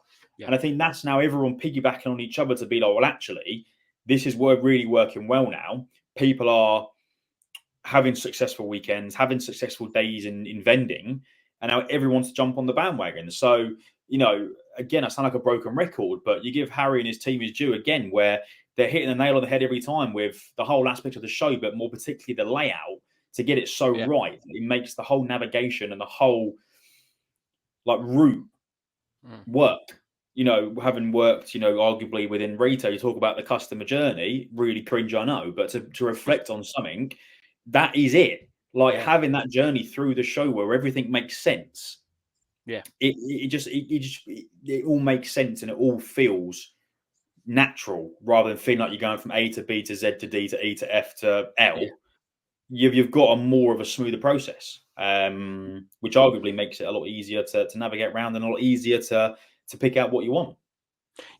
And I think that's now everyone piggybacking on each other to be like, well, actually, this is really working well now. People are having successful weekends, having successful days in vending, and now everyone's to jump on the bandwagon. So, again, I sound like a broken record, but you give Harry and his team his due again, where they're hitting the nail on the head every time with the whole aspect of the show, but more particularly the layout to get it so right. It makes the whole navigation and the whole route work. Having worked, arguably within retail, you talk about the customer journey, really cringe, I know, but to reflect on something, that is it. Having that journey through the show where everything makes sense. Yeah. It all makes sense and it all feels natural rather than feeling like you're going from A to B to Z to D to E to F to L. Yeah. You've got more of a smoother process, which arguably makes it a lot easier to navigate around and a lot easier to pick out what you want.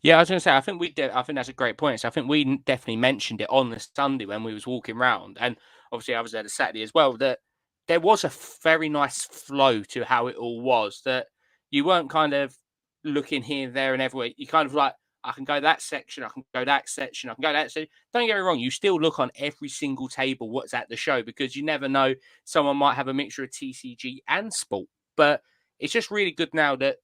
Yeah, I was going to say, I think that's a great point. So I think we definitely mentioned it on the Sunday when we was walking around, and obviously I was there the Saturday as well, that there was a very nice flow to how it all was, that you weren't kind of looking here, there and everywhere. You kind of like, I can go that section, I can go that section, I can go that section. Don't get me wrong, you still look on every single table what's at the show, because you never know, someone might have a mixture of TCG and sport. But it's just really good now that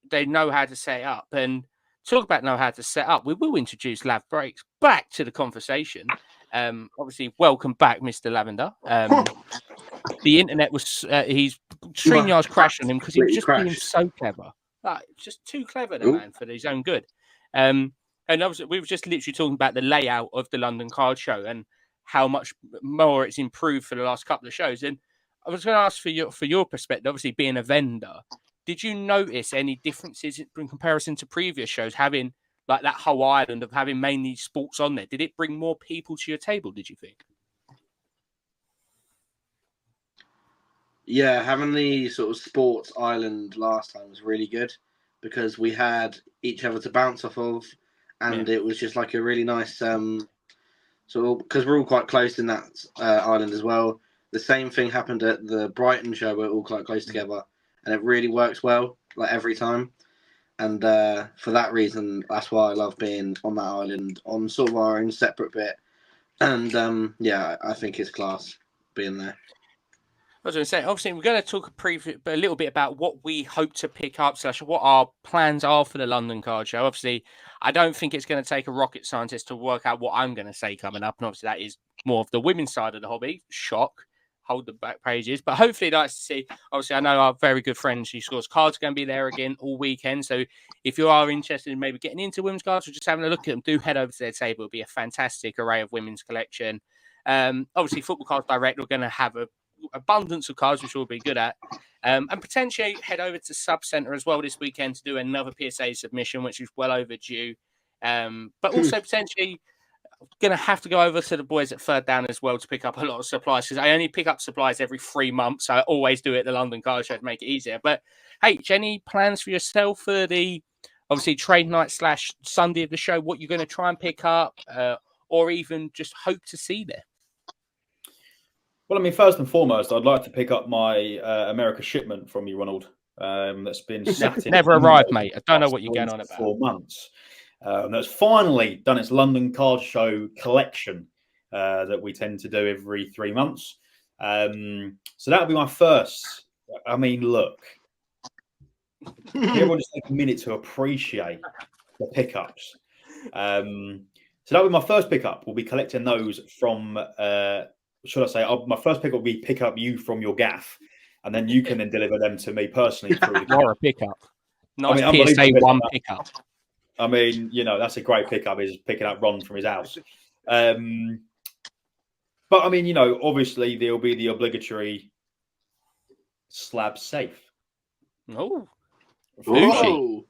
they know how to set up. And talk about know how to set up, we will introduce Lav Breaks back to the conversation. Obviously, welcome back, Mr. Lavender. The internet was he's StreamYard's crashed on him because he was just being so clever. Just too clever, the man, for his own good. And obviously, we were just literally talking about the layout of the London Card Show and how much more it's improved for the last couple of shows. And I was going to ask for your perspective, obviously being a vendor, did you notice any differences in comparison to previous shows, having like that whole island of having mainly sports on there? Did it bring more people to your table, did you think? Yeah, having the sort of sports island last time was really good because we had each other to bounce off of, and it was just like a really nice because we're all quite close in that island as well. The same thing happened at the Brighton show. We're all quite close together, and it really works well, like every time. And for that reason, that's why I love being on that island on sort of our own separate bit. And I think it's class being there. I was going to say, obviously, we're going to talk a little bit about what we hope to pick up, / what our plans are for the London Card Show. Obviously, I don't think it's going to take a rocket scientist to work out what I'm going to say coming up. And obviously, that is more of the women's side of the hobby. Shock. Hold the back pages. But hopefully, nice to see. Obviously, I know our very good friend, She Scores Cards, are going to be there again all weekend. So if you are interested in maybe getting into women's cards or just having a look at them, do head over to their table. It'll be a fantastic array of women's collection. Obviously, Football Cards Direct, we're going to have a abundance of cards, which we'll be good at, and potentially head over to Sub Center as well this weekend to do another PSA submission, which is well overdue. But also potentially going to have to go over to the boys at Third Down as well to pick up a lot of supplies, because I only pick up supplies every 3 months, so I always do it at the London Card Show to make it easier. But hey, Jenny, plans for yourself for the obviously trade night / Sunday of the show? What you're going to try and pick up, or even just hope to see there? Well, I mean, first and foremost, I'd like to pick up my America shipment from you, Ronald. That's been sat in never arrived, mate. I don't know what you're going on about. 4 months. That's finally done its London Card Show collection that we tend to do every 3 months. So that'll be my first. I mean, look, everyone just take a minute to appreciate the pickups. So that'll be my first pickup. We'll be collecting those from. Should I say, my first pick will be pick up you from your gaff, and then you can then deliver them to me personally. Or a pickup. Nice PSA 1 pickup. I mean, that's a great pickup, is picking up Ron from his house. But I mean, obviously there'll be the obligatory slab safe. Oh. I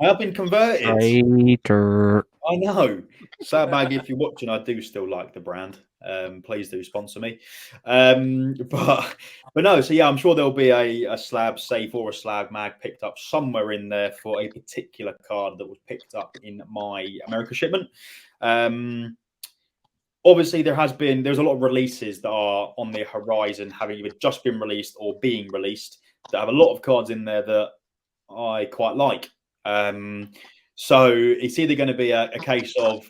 have been converted. Traitor. I know. Sad bag, if you're watching, I do still like the brand. Please do sponsor me. But no, so yeah, I'm sure there'll be a slab safe or a slab mag picked up somewhere in there for a particular card that was picked up in my America shipment. Obviously, there's a lot of releases that are on the horizon, having either just been released or being released, that have a lot of cards in there that I quite like. So it's either going to be a case of,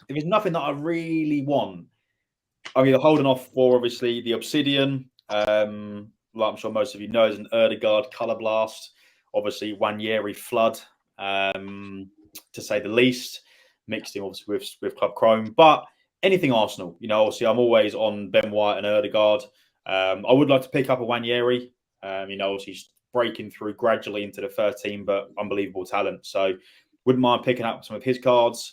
if there's nothing that I really want, I'm either holding off for obviously the Obsidian, like I'm sure most of you know, is an Erdegaard Color Blast, obviously Wanyeri Flood, to say the least, mixed in obviously with Club Chrome, but anything Arsenal, obviously I'm always on Ben White and Erdegaard. I would like to pick up a Wanyeri, obviously he's breaking through gradually into the 13, but unbelievable talent. So wouldn't mind picking up some of his cards.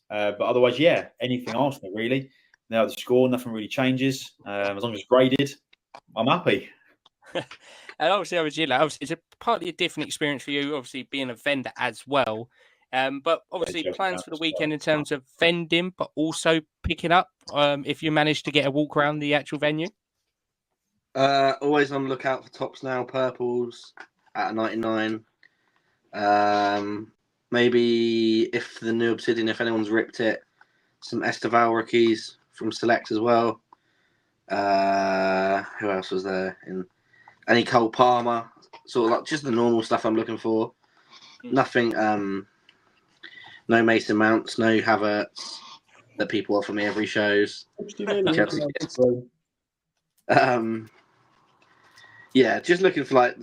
But otherwise, yeah, anything Arsenal, really. Now the score, nothing really changes. As long as it's graded, I'm happy. And obviously, it's partly a different experience for you, obviously being a vendor as well. But obviously, plans for the weekend in terms of vending, but also picking up if you manage to get a walk around the actual venue. Always on the lookout for Tops Now purples at 99. Maybe if the new Obsidian, if anyone's ripped it, some Esteval rookies from Select as well. Who else was there? Any Cole Palmer, sort of like just the normal stuff I'm looking for. Nothing. No Mason Mounts, no Havertz that people offer me every shows. Chelsea kids. Yeah, just looking for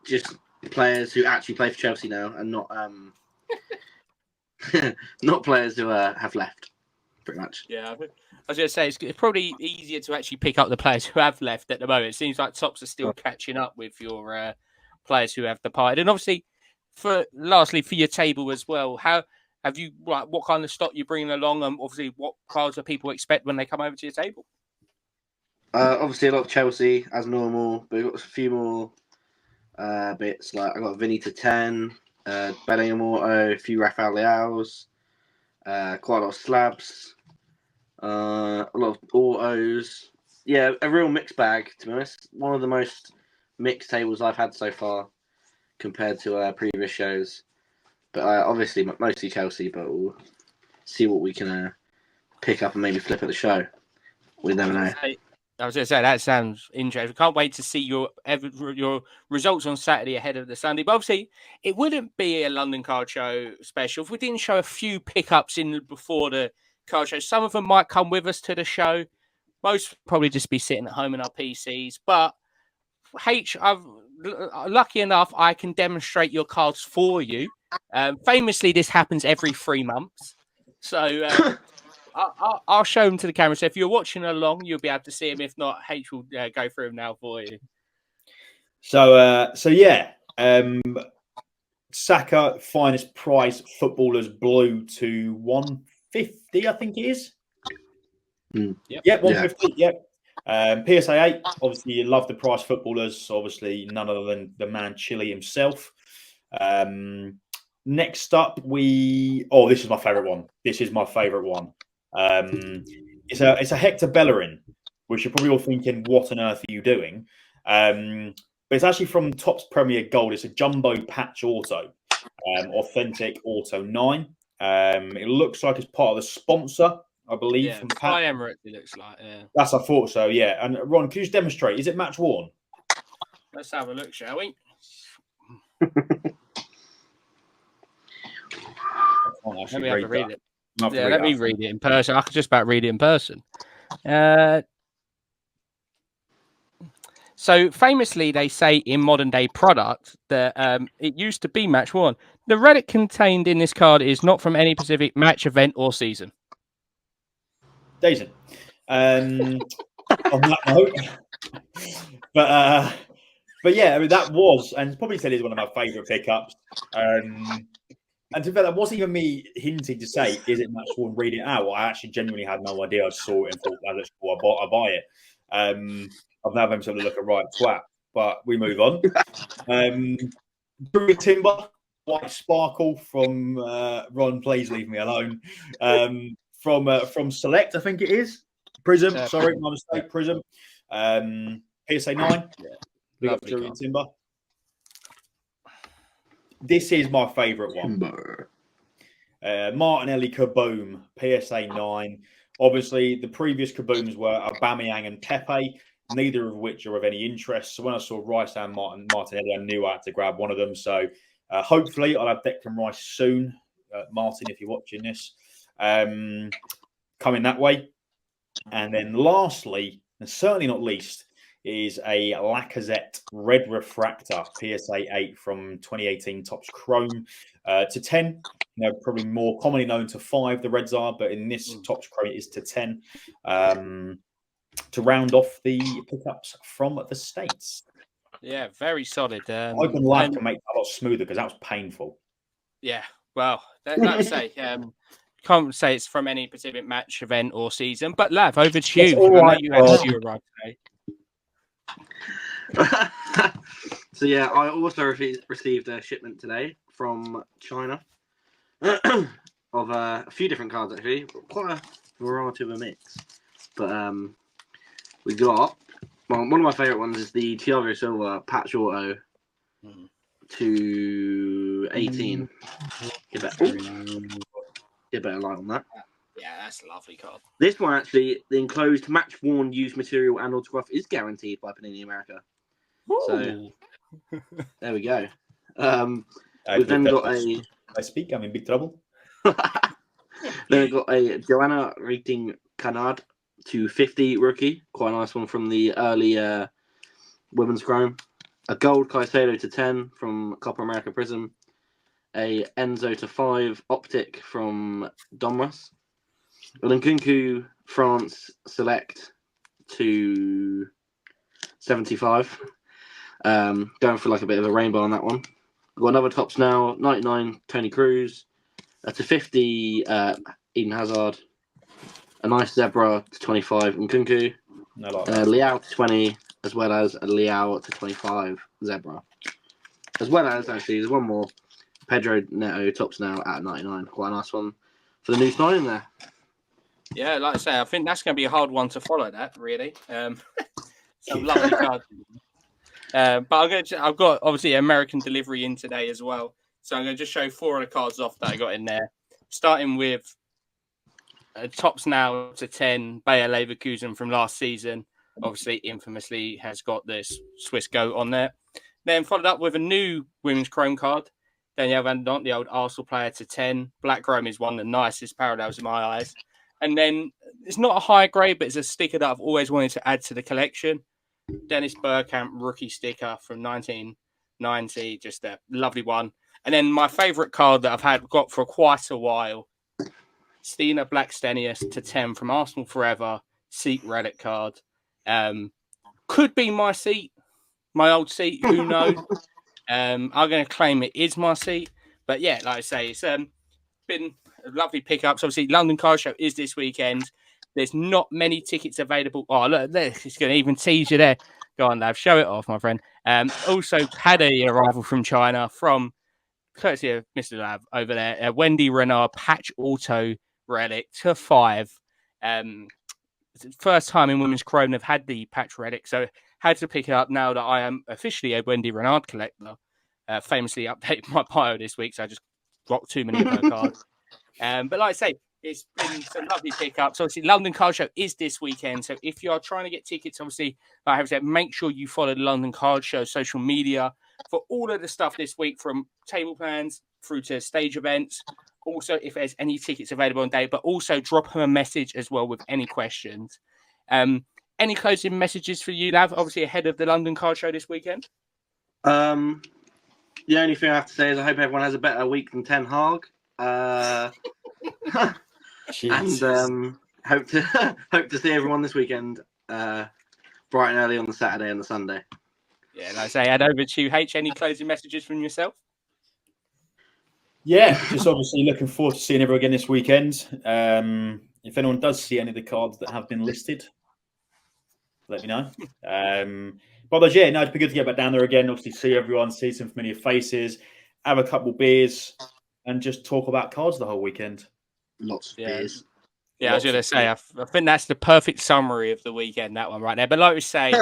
just players who actually play for Chelsea now, and not not players who have left. Pretty much. Yeah, I was going to say it's probably easier to actually pick up the players who have left at the moment. It seems like Tops are still catching up with your players who have departed. And obviously, lastly for your table as well, how have you? What kind of stock you're bringing along, and obviously what cards do people expect when they come over to your table? Obviously, a lot of Chelsea as normal, but we've got a few more bits. Like I got Vinny to 10, Bellingham Auto, a few Rafael Leaos, quite a lot of slabs, a lot of autos. Yeah, a real mixed bag, to be honest. One of the most mixed tables I've had so far compared to previous shows. But obviously, mostly Chelsea, but we'll see what we can pick up and maybe flip at the show. We never know. I was going to say, that sounds interesting. Can't wait to see your results on Saturday ahead of the Sunday. But obviously, it wouldn't be a London Card Show special if we didn't show a few pickups in before the card show. Some of them might come with us to the show. most probably just be sitting at home in our PCs. But lucky enough, I can demonstrate your cards for you. Famously, this happens every 3 months. So I'll show them to the camera. So if you're watching along, you'll be able to see them. If not, H will go through them now for you. So yeah, Saka finest price footballers blue to 150, I think it is. Yep, 150. Yep. PSA 8. Obviously, you love the price footballers. Obviously, none other than the man Chile himself. Next up, this is my favorite one. This is my favorite one. It's a Hector Bellerin, which you're probably all thinking, what on earth are you doing? But it's actually from Topps Premier Gold. It's a jumbo patch auto, authentic auto 9. It looks like it's part of the sponsor, I believe. Yeah, from the Fly patch. Emirates, it looks like. Yeah, I thought so. Yeah, and Ron, can you just demonstrate? Is it match worn? Let's have a look, shall we? Let me have a read it. Let me read it in person. I could just about read it in person. So famously, they say in modern day product that it used to be match worn. The relic contained in this card is not from any specific match, event, or season. Decent. On that note, but yeah, I mean that was, and probably said it's one of my favourite pickups. And to be fair, that wasn't even me hinting to say, is it match worn? Read it out. I actually genuinely had no idea. I saw it and thought, that looks cool. I buy it. I've now been able to look a right twat, but we move on. Druid Timber, White Sparkle from Ron. Please leave me alone. From Select, I think it is. Prism. Sorry, my mistake. Prism. PSA 9. Big up Druid Timber. This is my favourite one. Martinelli Kaboom, PSA 9. Obviously, the previous Kabooms were Aubameyang and Pepe, neither of which are of any interest. So when I saw Rice and Martinelli, I knew I had to grab one of them. So hopefully I'll have Declan Rice soon. Martin, if you're watching this, coming that way. And then lastly, and certainly not least, is a Lacazette Red Refractor PSA 8 from 2018 Topps Chrome to 10. You know, probably more commonly known to 5, the Reds are, but in this Topps Chrome it is to 10 to round off the pickups from the States. Yeah, very solid. Open Live can make that a lot smoother because that was painful. Yeah, well, like I say, can't say it's from any specific match, event, or season. But Lav, over to you. I know you had you arrived today. So yeah, I also received a shipment today from China of a few different cards actually, quite a variety of a mix. But we got one of my favourite ones is the Thiago Silva patch auto to 18. Get better light on that. Yeah, that's a lovely card. This one actually, the enclosed match worn used material and autograph is guaranteed by Panini America. Ooh. So there we go. We've then got a. I speak. I'm in big trouble. Then we've got a Joanna Rating Canard to 50 rookie. Quite a nice one from the early Women's Chrome. A gold Caicedo to 10 from Copa America Prism. A Enzo to 5 Optic from Donruss. An Nkunku France Select to 75. Going for like a bit of a rainbow on that one. We've got another Topps now, 99 Tony Cruz. To 50 Eden Hazard. A nice Zebra to 25 Nkunku. Liao to 20, as well as a Liao to 25 Zebra. As well as, actually, there's one more. Pedro Neto Topps now at 99. Quite a nice one for the new sign in there. Yeah, like I say, I think that's going to be a hard one to follow. That really, some lovely cards. But I've got obviously American delivery in today as well, so I'm going to just show 4 of the cards off that I got in there. Starting with Topps now to 10 Bayer Leverkusen from last season. Obviously, infamously has got this Swiss goat on there. Then followed up with a new Women's Chrome card. Danielle Van Dont, the old Arsenal player, to 10. Black Chrome is one of the nicest parallels in my eyes. And then it's not a high grade, but it's a sticker that I've always wanted to add to the collection. Dennis Bergkamp rookie sticker from 1990, just a lovely one. And then my favourite card that I've got for quite a while, Stina Blackstenius to 10 from Arsenal Forever, seat relic card. Could be my seat, my old seat, who knows? I'm going to claim it is my seat. But yeah, like I say, it's been lovely pickups. Obviously, London Car Show is this weekend. There's not many tickets available. Oh, look, it's going to even tease you there. Go on, Lav, show it off, my friend. Also had a arrival from China from courtesy of Mr. Lav over there. Wendy Renard patch auto relic to 5. First time in women's chrome they've had the patch relic, so had to pick it up now that I am officially a Wendy Renard collector. Famously updated my bio this week, so I just dropped too many of her cards. But like I say, it's been some lovely pickups. Obviously, London Car Show is this weekend. So if you're trying to get tickets, obviously, like I have said, make sure you follow the London Car Show social media for all of the stuff this week, from table plans through to stage events. Also, if there's any tickets available on day, but also drop them a message as well with any questions. Any closing messages for you, Lav? Obviously, ahead of the London Car Show this weekend. The only thing I have to say is I hope everyone has a better week than Ten Hag. And hope to see everyone this weekend, bright and early on the Saturday and the Sunday. Yeah, like I say, head over to H. Any closing messages from yourself? Yeah, just obviously looking forward to seeing everyone again this weekend. If anyone does see any of the cards that have been listed, let me know. But otherwise, yeah, no, it'd be good to get back down there again. Obviously, see everyone, see some familiar faces, have a couple beers, and just talk about cards the whole weekend. Lots of beers. Yeah, I was going to say, I think that's the perfect summary of the weekend, that one right there. But like we say,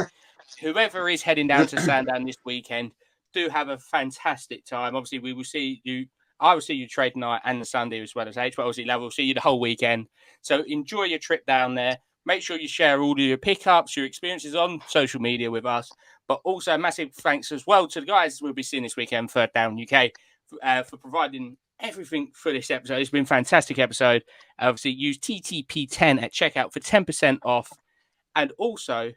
whoever is heading down to Sandown this weekend, do have a fantastic time. Obviously, we will see you. I will see you trade night and the Sunday as well as H. But obviously, Lav will see you the whole weekend. So enjoy your trip down there. Make sure you share all of your pickups, your experiences on social media with us. But also, massive thanks as well to the guys we'll be seeing this weekend, Third Down UK, for providing everything for this episode. It's been a fantastic episode. Obviously, use TTP10 at checkout for 10% off. And also,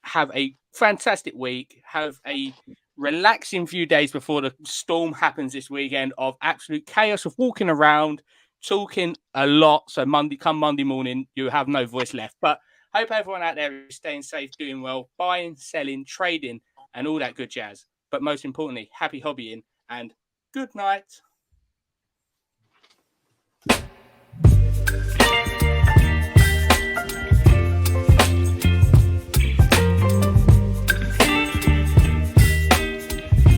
have a fantastic week. Have a relaxing few days before the storm happens this weekend of absolute chaos of walking around, talking a lot. So come Monday morning, you have no voice left. But hope everyone out there is staying safe, doing well, buying, selling, trading, and all that good jazz. But most importantly, happy hobbying and good night.